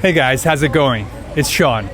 Hey guys, how's it going? It's Sean.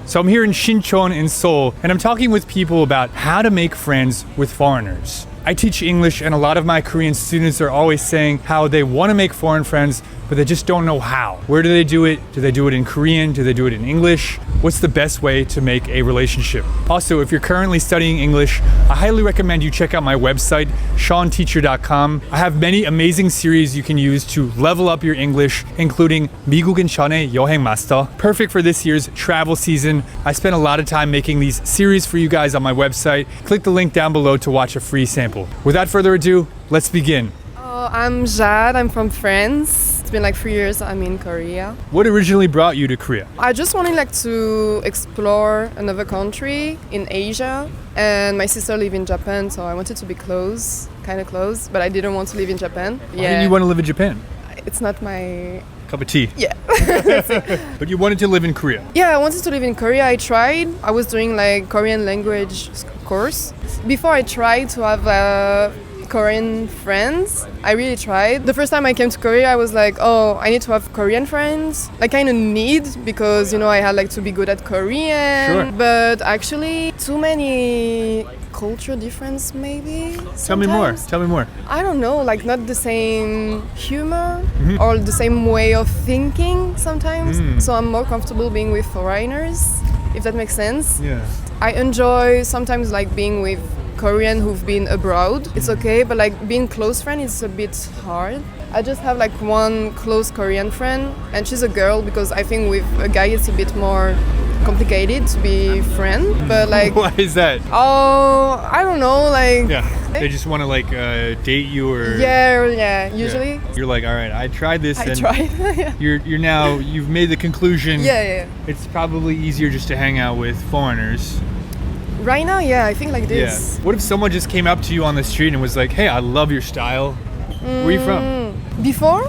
So I'm here in Sinchon in Seoul, and I'm talking with people about how to make friends with foreigners. I teach English, and a lot of my Korean students are always saying how they want to make foreign friends, but they just don't know how. Where do they do it? Do they do it in Korean? Do they do it in English? What's the best way to make a relationship? Also, if you're currently studying English, I highly recommend you check out my website, seanteacher.com. I have many amazing series you can use to level up your English, including 미국인과의 여행 마스터, perfect for this year's travel season. I spent a lot of time making these series for you guys on my website. Click the link down below to watch a free sample. Without further ado, let's begin. I'm Jade, I'm from France. It's been like 3 years I'm in Korea. What originally brought you to Korea? I just wanted to explore another country in Asia, and my sister lives in Japan, so I wanted to be close, kind of close, but I didn't want to live in Japan. Why didn't you want to live in Japan? It's not my... Cup of tea. Yeah. But you wanted to live in Korea. Yeah, I wanted to live in Korea. I tried. I was doing like Korean language course. Before I tried to have Korean friends, I really tried. The first time I came to Korea, I was like, oh, I need to have Korean friends. I kind of need, because, you know, I had like to be good at Korean. Sure. But actually, too many culture difference maybe. Tell me more. I don't know, like not the same humor or the same way of thinking sometimes. So I'm more comfortable being with foreigners, if that makes sense. Yeah. I enjoy sometimes like being with Korean who've been abroad. It's okay, but like being close friend is a bit hard. I just have like one close Korean friend, and she's a girl, because I think with a guy it's a bit more complicated to be friend. But like, why is that? Oh, I don't know, like... Yeah, they just want to like date you or... Yeah, usually. Yeah. You're like, all right, I tried this. I tried. Yeah. You've made the conclusion. Yeah. It's probably easier just to hang out with foreigners. Right now, yeah, I think like this. Yeah. What if someone just came up to you on the street and was like, hey, I love your style. Where are you from? Before,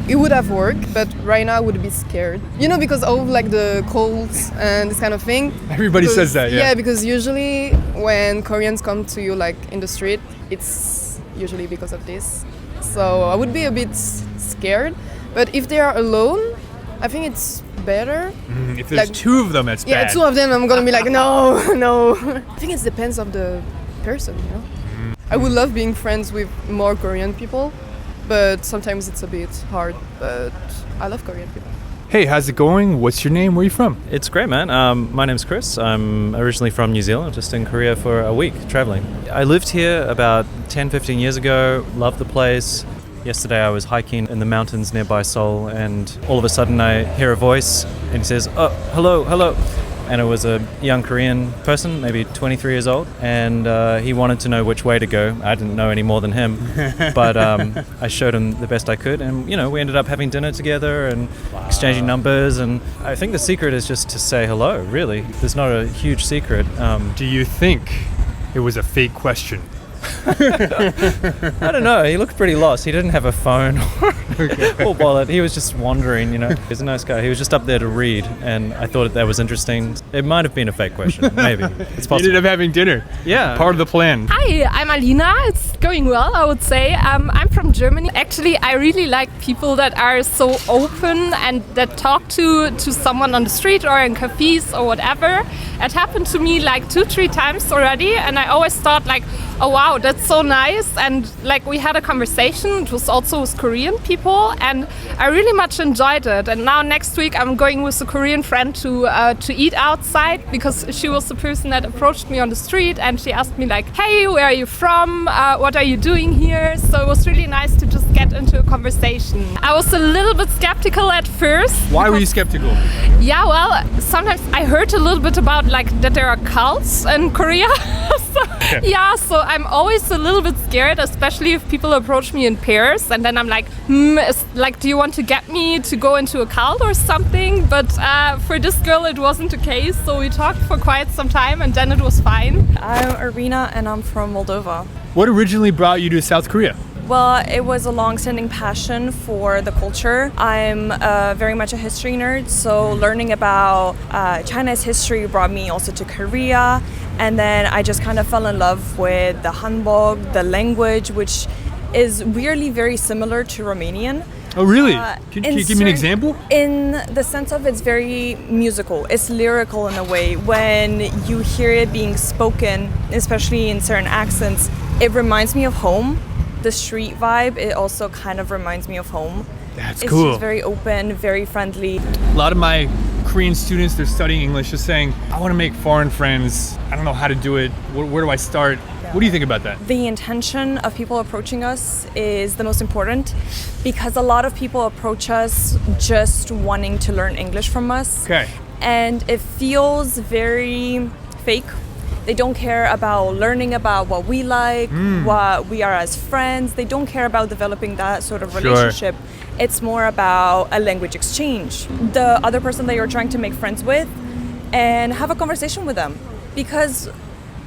it would have worked, but right now I would be scared. You know, because of like the colds and this kind of thing. Everybody says that, yeah. Yeah, because usually when Koreans come to you like in the street, it's usually because of this. So I would be a bit scared. But if they are alone, I think it's better. If there's like, two of them, it's bad. Yeah, two of them, I'm gonna be like, no. I think it depends on the person, you know. I would love being friends with more Korean people, but sometimes it's a bit hard. But I love Korean people. Hey, how's it going? What's your name? Where are you from? It's great, man. My name's Chris. I'm originally from New Zealand, just in Korea for a week, traveling. I lived here about 10-15 years ago, loved the place. Yesterday I was hiking in the mountains nearby Seoul, and all of a sudden I hear a voice, and he says, oh, hello. And it was a young Korean person, maybe 23 years old, and he wanted to know which way to go. I didn't know any more than him, but I showed him the best I could, and you know, we ended up having dinner together and exchanging numbers. And I think the secret is just to say hello. Really, there's not a huge secret. Do you think it was a fake question? I don't know. He looked pretty lost. He didn't have a phone or wallet. He was just wandering, you know. He's a nice guy. He was just up there to read, and I thought that was interesting. It might have been a fake question. Maybe. It's possible. You ended up having dinner. Yeah. Part of the plan. Hi, I'm Alina. It's going well, I would say. I'm from Germany. Actually, I really like people that are so open and that talk to someone on the street or in cafes or whatever. It happened to me like 2-3 times already, and I always thought like, oh wow, that's so nice. And like we had a conversation. It was also with Korean people, and I really much enjoyed it. And now next week I'm going with a Korean friend to eat outside, because she was the person that approached me on the street, and she asked me like, hey, where are you from? What are you doing here? So it was really nice to just get into a conversation. I was a little bit skeptical at first. Why were you skeptical? Yeah, well, sometimes I heard a little bit about like that there are cults in Korea. So I'm always a little bit scared, especially if people approach me in pairs, and then I'm like, do you want to get me to go into a cult or something? But for this girl it wasn't the case, so we talked for quite some time and then it was fine. I'm Irina and I'm from Moldova. What originally brought you to South Korea? Well, it was a long-standing passion for the culture. I'm very much a history nerd, so learning about China's history brought me also to Korea. And then I just kind of fell in love with the hanbok, the language, which is weirdly very similar to Romanian. Oh, really? Can you give me an example? In the sense of it's very musical. It's lyrical in a way. When you hear it being spoken, especially in certain accents, it reminds me of home. The street vibe, it also kind of reminds me of home. That's It's cool. just very open, very friendly. A lot of my Korean students, they're studying English, just saying, I want to make foreign friends. I don't know how to do it. Where do I start? What do you think about that? The intention of people approaching us is the most important because a lot of people approach us just wanting to learn English from us. Okay. And it feels very fake. They don't care about learning about what we like, what we are as friends. They don't care about developing that sort of relationship. It's more about a language exchange. The other person that you're trying to make friends with and have a conversation with them. Because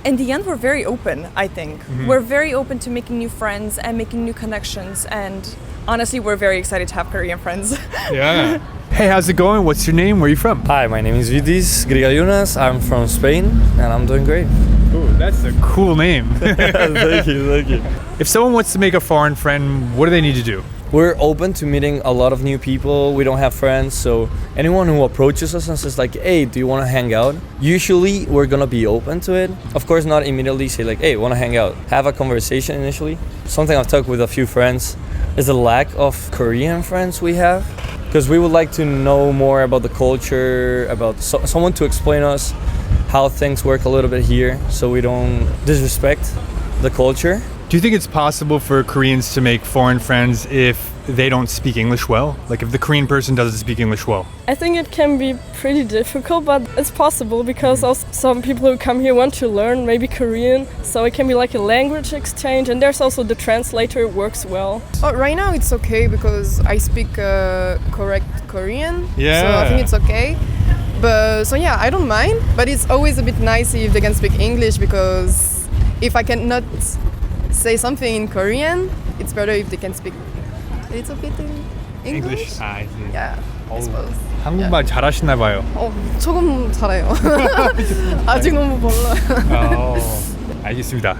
in the end, we're very open, I think. We're very open to making new friends and making new connections. And honestly, we're very excited to have Korean friends. Yeah. Hey, how's it going? What's your name? Where are you from? Hi, my name is Vidis Grigaliunas. I'm from Spain and I'm doing great. Ooh, that's a cool name. Thank you. If someone wants to make a foreign friend, what do they need to do? We're open to meeting a lot of new people. We don't have friends, so anyone who approaches us and says like, hey, do you want to hang out? Usually we're gonna be open to it. Of course, not immediately say like, hey, want to hang out? Have a conversation initially. Something I've talked with a few friends is the lack of Korean friends we have. Because we would like to know more about the culture, about someone to explain us how things work a little bit here so we don't disrespect the culture. Do you think it's possible for Koreans to make foreign friends if they don't speak English well? Like if the Korean person doesn't speak English well? I think it can be pretty difficult, but it's possible because also some people who come here want to learn maybe Korean, so it can be like a language exchange, and there's also the translator works well. Oh, right now it's okay because I speak correct Korean. Yeah. So I think it's okay. But so yeah, I don't mind. But it's always a bit nice if they can speak English because if I cannot say something in Korean, it's better if they can speak a little bit in English. I see. Yeah, I suppose. 한국말 잘하시나 봐요. 조금 잘해요. 아직 너무 몰라요. 알겠습니다.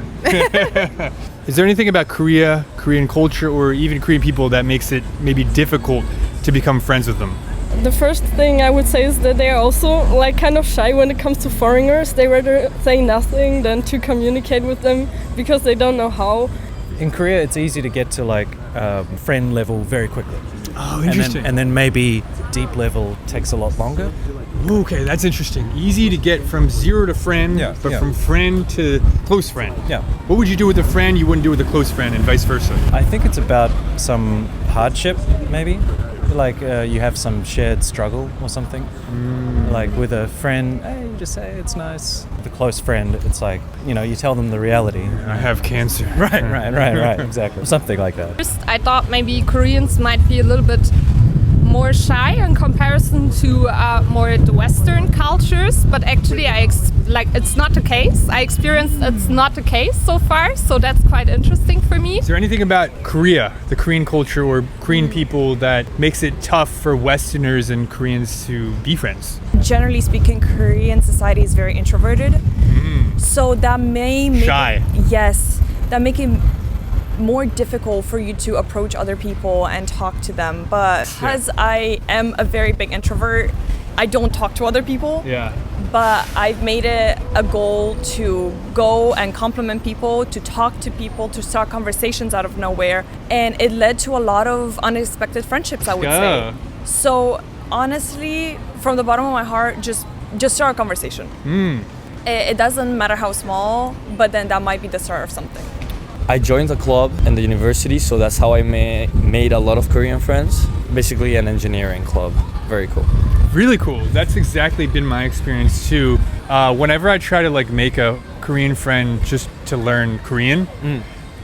Is there anything about Korea, Korean culture, or even Korean people that makes it maybe difficult to become friends with them? The first thing I would say is that they are also like kind of shy when it comes to foreigners. They rather say nothing than to communicate with them because they don't know how. In Korea, it's easy to get to like friend level very quickly. Oh, interesting. And then maybe deep level takes a lot longer. Okay, that's interesting. Easy to get from zero to friend, but from friend to close friend. Yeah. What would you do with a friend you wouldn't do with a close friend, and vice versa? I think it's about some hardship, maybe. Like you have some shared struggle or something. Like with a friend, hey, you just say it's nice. With a close friend, it's like, you know, you tell them the reality. I have cancer. Right, exactly. Something like that. First, I thought maybe Koreans might be a little bit more shy in comparison to more the Western cultures, but actually it's not the case. I experienced it's not the case so far, so that's quite interesting for me. Is there anything about Korea, the Korean culture or Korean people that makes it tough for Westerners and Koreans to be friends? Generally speaking, Korean society is very introverted. So that may make Shy. that make it more difficult for you to approach other people and talk to them. But because I am a very big introvert, I don't talk to other people. Yeah. But I've made it a goal to go and compliment people, to talk to people, to start conversations out of nowhere. And it led to a lot of unexpected friendships, I would say. So honestly, from the bottom of my heart, just start a conversation. It doesn't matter how small, but then that might be the start of something. I joined a club in the university, so that's how I made a lot of Korean friends. Basically an engineering club. Very cool. Really cool. That's exactly been my experience too. Whenever I try to like make a Korean friend just to learn Korean,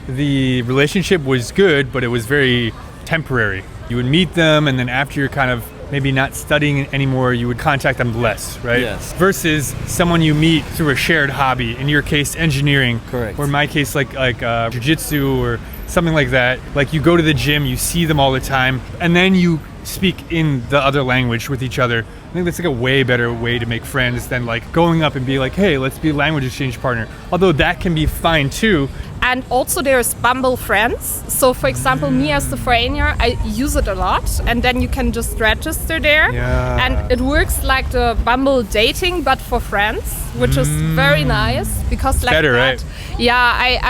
the relationship was good, but it was very temporary. You would meet them, and then after you're kind of maybe not studying anymore, you would contact them less, right? Yes. Versus someone you meet through a shared hobby. In your case, engineering. Correct. Or in my case, like jiu-jitsu or something like that. Like you go to the gym, you see them all the time, and then you speak in the other language with each other. I think that's like a way better way to make friends than like going up and be like, hey, let's be a language exchange partner. Although that can be fine too, And also there's Bumble Friends. So for example, me as the foreigner, I use it a lot, and then you can just register there. Yeah. And it works like the Bumble dating, but for friends, which is very nice because like better, that, right? yeah,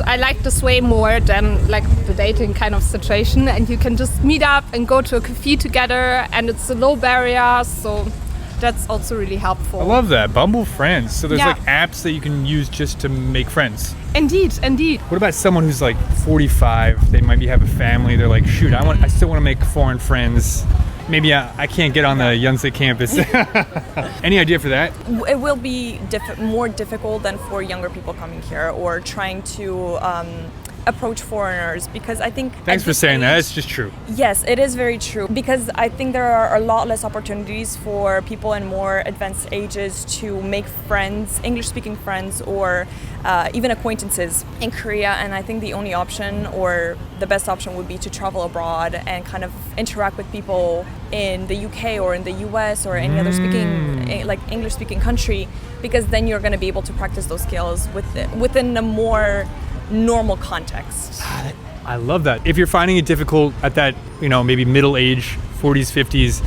I like this way more than like the dating kind of situation. And you can just meet up and go to a cafe together, and it's a low barrier, so that's also really helpful. I love that. Bumble Friends. So there's Yeah. like apps that you can use just to make friends. Indeed. What about someone who's like 45? They might have a family. They're like, shoot, I still want to make foreign friends. Maybe I can't get on the Yonsei campus. Any idea for that? It will be more difficult than for younger people coming here or trying to approach foreigners, because I think Thanks for saying that. It's just true. Yes, it is very true, because I think there are a lot less opportunities for people in more advanced ages to make friends, English-speaking friends, or even acquaintances in Korea. And I think the only option, or the best option, would be to travel abroad and kind of interact with people in the UK or in the US or any other English-speaking country, because then you're going to be able to practice those skills within a more normal context. I love that. If you're finding it difficult at that, maybe middle age, 40s, 50s,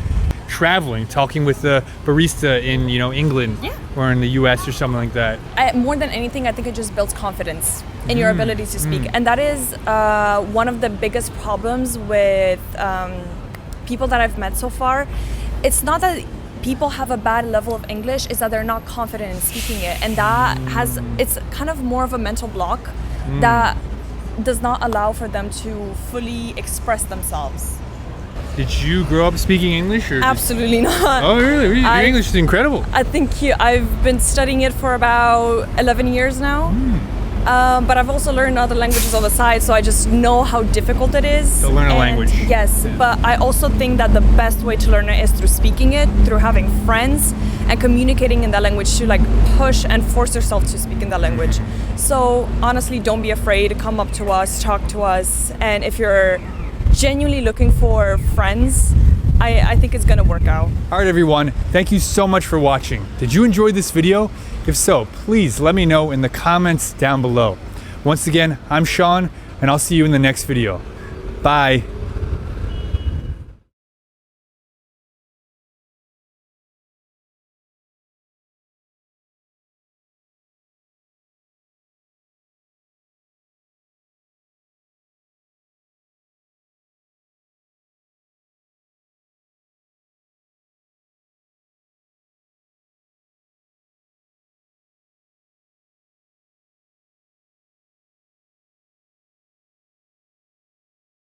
traveling, talking with the barista in, England or in the US or something like that. More than anything, I think it just builds confidence in your ability to speak. And that is one of the biggest problems with people that I've met so far. It's not that people have a bad level of English, it's that they're not confident in speaking it. And it's kind of more of a mental block that does not allow for them to fully express themselves. Did you grow up speaking English? Or Absolutely not. Oh, really? Your English is incredible. I think I've been studying it for about 11 years now. But I've also learned other languages on the side, so I just know how difficult it is. To learn a language. Yes, but I also think that the best way to learn it is through speaking it, through having friends, and communicating in that language, to push and force yourself to speak in that language. So honestly, don't be afraid. Come up to us, talk to us, and if you're genuinely looking for friends, I think it's gonna work out. All right, everyone. Thank you so much for watching. Did you enjoy this video? If so, please let me know in the comments down below. Once again, I'm Sean, and I'll see you in the next video. Bye.